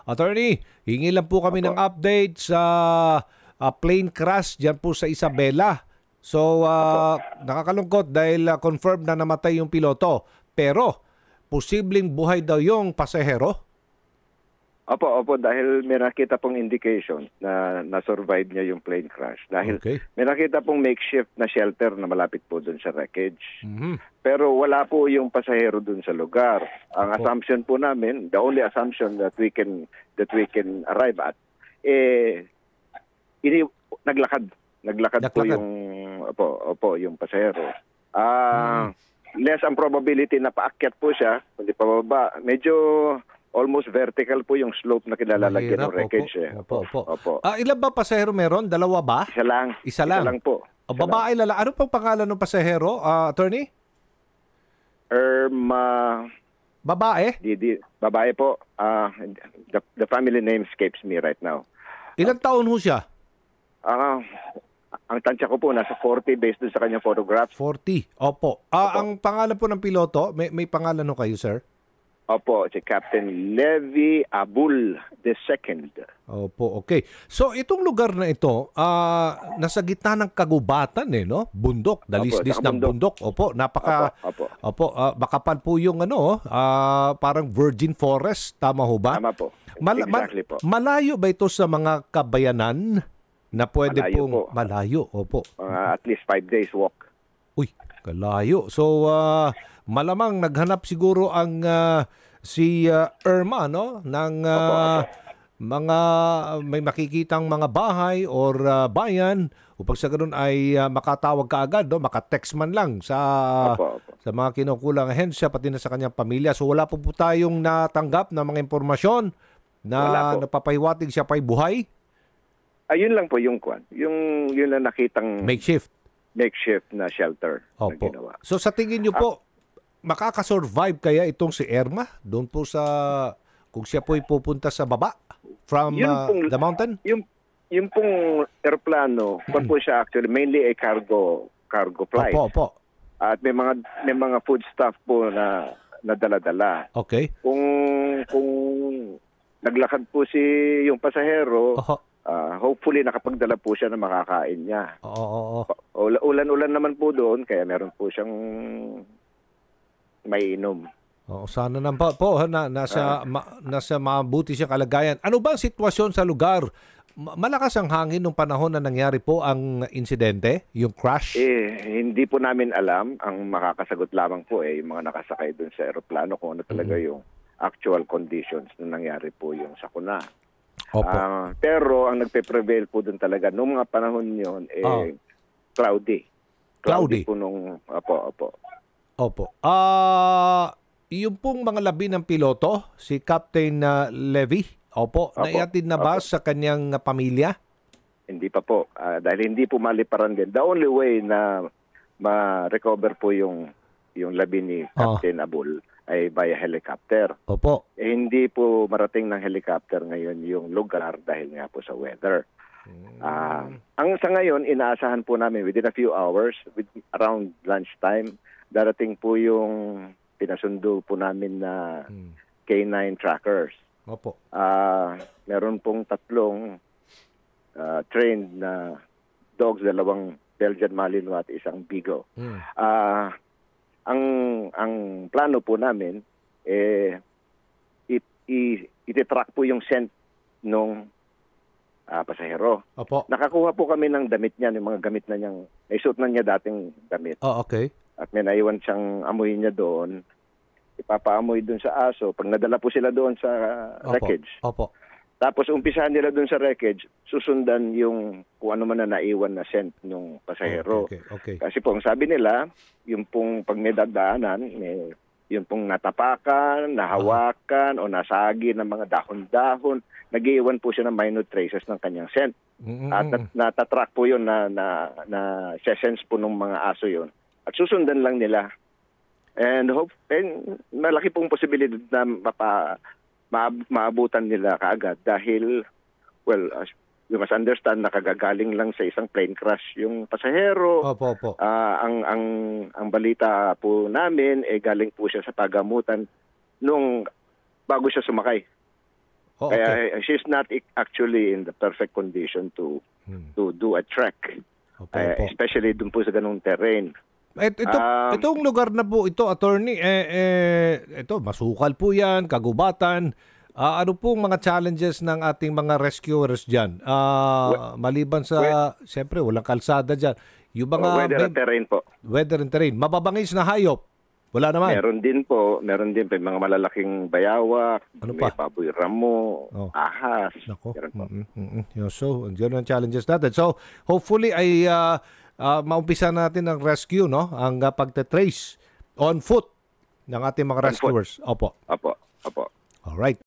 Attorney, hingi lang po kami ng update sa plane crash dyan po sa Isabela. So, nakakalungkot dahil confirmed na namatay yung piloto. Pero, posibleng buhay daw yung pasahero? Opo, dahil may nakita pong indication na na-survive niya yung plane crash. Dahil may nakita pong makeshift na shelter na malapit po dun sa wreckage. Pero wala po yung pasahero dun sa lugar. Ang assumption po namin, the only assumption that we can arrive at, naglakad po yung pasahero. Less ang probability na paakyat po siya, kundi pababa. Medyo almost vertical po yung slope na kinalalagyan ng wreckage. Opo. Ilan ba pasahero meron? Dalawa ba? Isa lang. Isa lang po. Babae, lalaki. Ano pang pangalan ng pasahero, attorney? Irma. Babae? Babae po. The family name escapes me right now. Ilang taon ho siya? Ang tansya ko po, nasa 40 based dun sa kanyang photograph. 40. Opo. Ang pangalan po ng piloto, may pangalan ho kayo, sir? Opo, si Captain Levi Abul II. Opo, okay. So itong lugar na ito, nasa gitna ng kagubatan no? Bundok, dalisdis ng bundok. Opo, makapal po yung parang virgin forest, tama ho ba? Tama po. Exactly po. Malayo ba ito sa mga kabayanan na pwede malayo? Opo. At least 5 days walk. Uy, kalayo. So malamang naghanap siguro ang si Irma ng mga may makikitang mga bahay or bayan upang sa ganoon ay makatawag kaagad, maka-text man lang sa mga kinukulang ahensya pati na sa kanyang pamilya. So wala po tayong natanggap na mga impormasyon na napapahiwatig siya pa'y buhay. Ayun lang po yung yun na nakitang makeshift na shelter na ginawa. So sa tingin niyo po, makakasurvive kaya itong si Irma doon po sa kung siya po'y pupunta sa baba from the mountain? Yung pong aeroplano, po siya actually mainly a cargo flight. Opo. At may mga food stuff po na dala-dala. Okay. Kung naglakad po yung pasahero, hopefully nakapagdala po siya ng makakain niya. Oo. Ulan-ulan naman po doon, kaya meron po siyang may inom. Sana naman po nasa mabuti siyang kalagayan. Ano ba ang sitwasyon sa lugar? Malakas ang hangin nung panahon na nangyari po ang insidente, yung crash? Hindi po namin alam. Ang makakasagot lamang po yung mga nakasakay doon sa aeroplano kung ano talaga yung actual conditions na nangyari po yung sakuna. Pero ang nagpe-prevail po doon talaga noong mga panahon yun, cloudy. Cloudy po nung, Opo. Yung pong mga labi ng piloto, si Captain Levi, naihatid na ba sa kanyang pamilya? Hindi pa po. Dahil hindi po maliparan din. The only way na ma-recover po yung labi ni Captain Abul ay via helicopter. Opo. Hindi po marating ng helicopter ngayon yung lugar dahil nga po sa weather. Ang sa ngayon, inaasahan po namin within a few hours, around lunchtime, darating po yung pinasundo po namin na K9 trackers. Opo. Meron pong 3 trained na dogs, 2 Belgian Malinois at 1 Beagle. Ang plano po namin ititrack po yung scent nung pasahero. Opo. Nakakuha po kami ng damit niya, yung mga gamit na niyang may suit na niya dating damit. Okay. At may naiwan siyang amoy niya doon. Ipapaamoy doon sa aso. Pag nadala po sila doon sa wreckage. Opo. Tapos umpisahan nila doon sa wreckage, susundan yung kung ano man na naiwan na scent ng pasahero. Okay. Kasi po ang sabi nila, yung pong pag may dadaanan, yung pong natapakan, nahawakan, o nasagi ng mga dahon-dahon, nag-iwan po siya ng minute traces ng kanyang scent. At natatrack po yun na sense po ng mga aso yun. At susundan lang nila. And malaki pong posibilidad na maabutan nila kaagad dahil, you must understand na kagagaling lang sa isang plane crash yung pasahero. Opo. Ang balita po namin, galing po siya sa pagamutan nung bago siya sumakay. Oh, okay. Kaya she's not actually in the perfect condition to do a trek. Opo, opo. Especially dun po sa ganung terrain. Itong lugar na po ito, attorney, ito, masukal po yan, kagubatan. Ano pong mga challenges ng ating mga rescuers dyan? Maliban sa, siyempre, walang kalsada dyan. Yung mga Weather and terrain po. Weather and terrain. Mababangis na hayop. Wala naman. Meron din po mga malalaking bayawak, Ano may pa? baboy ramo, ahas. Nako. Meron po. So, yun ang challenges natin. So, hopefully ay maumpisa natin ang rescue, no? Ang pagte-trace on foot ng ating mga rescuers. Opo. Opo. All right.